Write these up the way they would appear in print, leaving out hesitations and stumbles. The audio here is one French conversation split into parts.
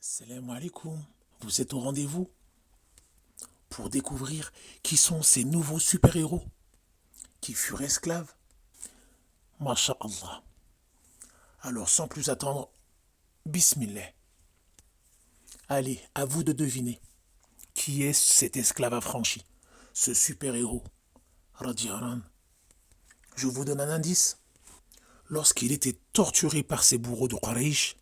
Salam alaikum. Vous êtes au rendez-vous pour découvrir qui sont ces nouveaux super-héros qui furent esclaves. Masha'Allah. Alors sans plus attendre, Bismillah. Allez, à vous de deviner qui est cet esclave affranchi, ce super-héros. Radiallahu. Je vous donne un indice. Lorsqu'il était torturé par ses bourreaux de Quraysh,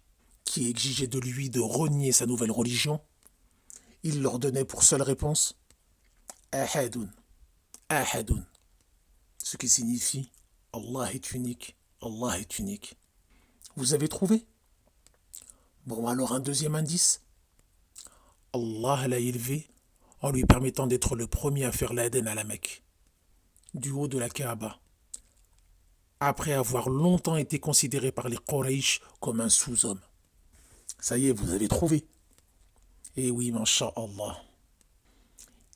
qui exigeaient de lui de renier sa nouvelle religion, il leur donnait pour seule réponse Ahadun, Ahadun, ce qui signifie Allah est unique, Allah est unique. Vous avez trouvé? Bon, alors un deuxième indice. Allah l'a élevé en lui permettant d'être le premier à faire l'Aden à la Mecque, du haut de la Kaaba, après avoir longtemps été considéré par les Quraysh comme un sous-homme. Ça y est, vous avez trouvé. Et oui, masha'Allah.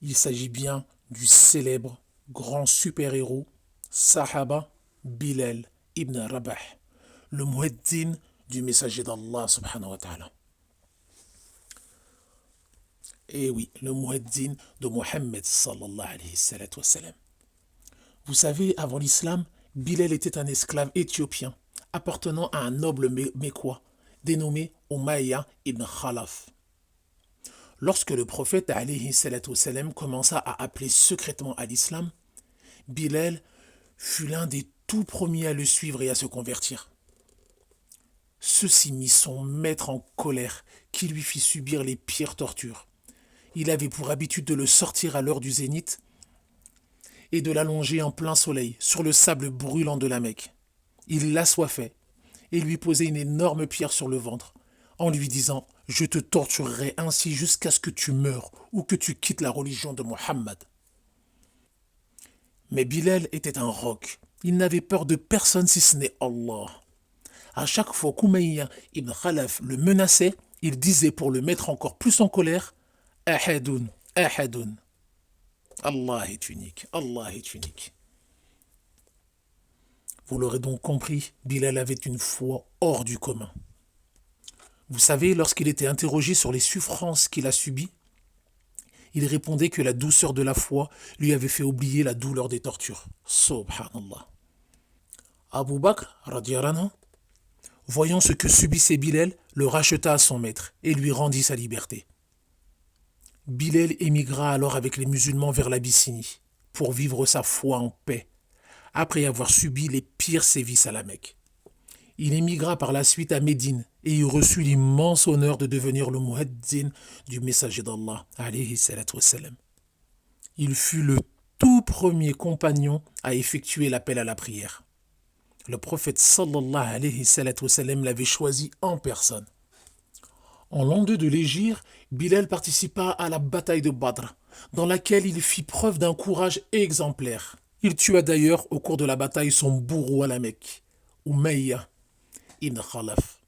Il s'agit bien du célèbre grand super-héros Sahaba Bilal ibn Rabah, le mueddin du messager d'Allah subhanahu wa ta'ala. Et oui, le mueddin de Mohammed sallallahu alayhi wa sallam. Vous savez, avant l'islam, Bilal était un esclave éthiopien appartenant à un noble mécois dénommé Umayya ibn Khalaf. Lorsque le prophète alayhi salatu wassalam commença à appeler secrètement à l'islam, Bilal fut l'un des tout premiers à le suivre et à se convertir. Ceci mit son maître en colère, qui lui fit subir les pires tortures. Il avait pour habitude de le sortir à l'heure du zénith et de l'allonger en plein soleil sur le sable brûlant de la Mecque. Il l'assoiffait et lui posait une énorme pierre sur le ventre en lui disant « Je te torturerai ainsi jusqu'à ce que tu meures ou que tu quittes la religion de Mohammed. » Mais Bilal était un roc. Il n'avait peur de personne si ce n'est Allah. À chaque fois qu'Umayya ibn Khalaf le menaçait, il disait pour le mettre encore plus en colère « Ahadun, Ahadun. » Allah est unique, Allah est unique. Vous l'aurez donc compris, Bilal avait une foi hors du commun. Vous savez, lorsqu'il était interrogé sur les souffrances qu'il a subies, il répondait que la douceur de la foi lui avait fait oublier la douleur des tortures. Subhanallah. Abu Bakr, radiyallahu anhu, voyant ce que subissait Bilal, le racheta à son maître et lui rendit sa liberté. Bilal émigra alors avec les musulmans vers l'Abyssinie pour vivre sa foi en paix, après avoir subi les pires sévices à la Mecque. Il émigra par la suite à Médine et y reçut l'immense honneur de devenir le mueddin du messager d'Allah, alayhi salatu wassalam. Il fut le tout premier compagnon à effectuer l'appel à la prière. Le prophète sallallahu alayhi salatu wassalam l'avait choisi en personne. En l'an 2 de l'Hégire, Bilal participa à la bataille de Badr, dans laquelle il fit preuve d'un courage exemplaire. Il tua d'ailleurs au cours de la bataille son bourreau à la Mecque, Umayya ibn Khalaf.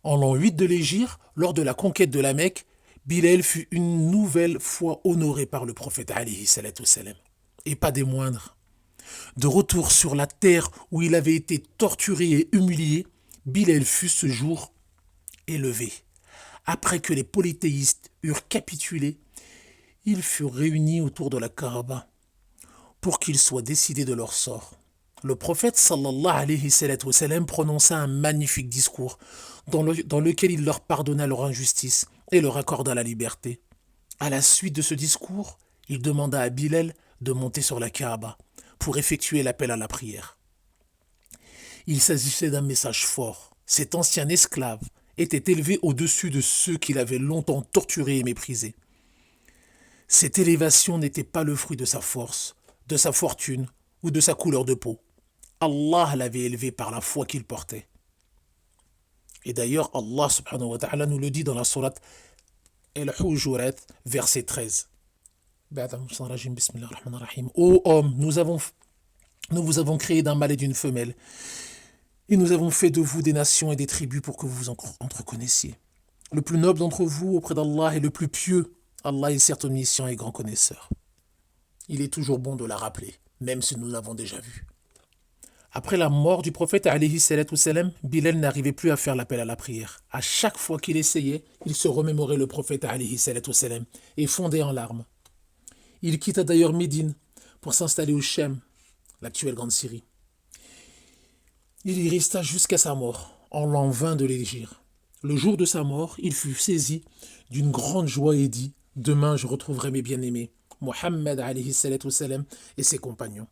En l'an 8 de l'Hégire, lors de la conquête de la Mecque, Bilal fut une nouvelle fois honoré par le prophète alayhi salatu wassalam. Et pas des moindres. De retour sur la terre où il avait été torturé et humilié, Bilal fut ce jour élevé. Après que les polythéistes eurent capitulé, ils furent réunis autour de la Kaaba pour qu'il soit décidé de leur sort. Le prophète sallallahu alayhi wa sallam prononça un magnifique discours dans lequel il leur pardonna leur injustice et leur accorda la liberté. À la suite de ce discours, il demanda à Bilal de monter sur la Kaaba pour effectuer l'appel à la prière. Il s'agissait d'un message fort. Cet ancien esclave était élevé au-dessus de ceux qu'il avait longtemps torturés et méprisés. Cette élévation n'était pas le fruit de sa force, de sa fortune ou de sa couleur de peau. Allah l'avait élevé par la foi qu'il portait. Et d'ailleurs, Allah subhanahu wa ta'ala nous le dit dans la sourate Al-Hujurat, verset 13. Ô homme, nous vous avons créé d'un mâle et d'une femelle, et nous avons fait de vous des nations et des tribus pour que vous vous entreconnaissiez. Le plus noble d'entre vous auprès d'Allah est le plus pieux. Allah est certes omniscient et grand connaisseur. Il est toujours bon de la rappeler, même si nous l'avons déjà vu. Après la mort du prophète alayhi salatu wassalam, Bilal n'arrivait plus à faire l'appel à la prière. À chaque fois qu'il essayait, il se remémorait le prophète alayhi salatu wassalam et fondait en larmes. Il quitta d'ailleurs Médine pour s'installer au Chem, l'actuelle Grande Syrie. Il y resta jusqu'à sa mort, en l'an 20 de l'Hégire. Le jour de sa mort, il fut saisi d'une grande joie et dit « Demain, je retrouverai mes bien-aimés, Mohammed alayhi salatu wassalam et ses compagnons. »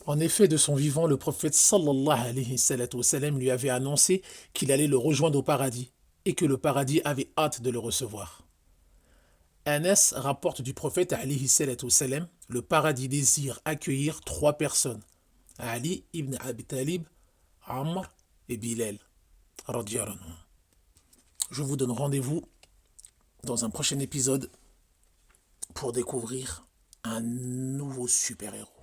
En effet, de son vivant, le prophète sallallahu alayhi salatu wassalam lui avait annoncé qu'il allait le rejoindre au paradis et que le paradis avait hâte de le recevoir. Anas rapporte du prophète alayhi salatu wassalam, le paradis désire accueillir 3 personnes, Ali ibn Abi Talib, Amr et Bilal. Je vous donne rendez-vous dans un prochain épisode pour découvrir un nouveau super-héros.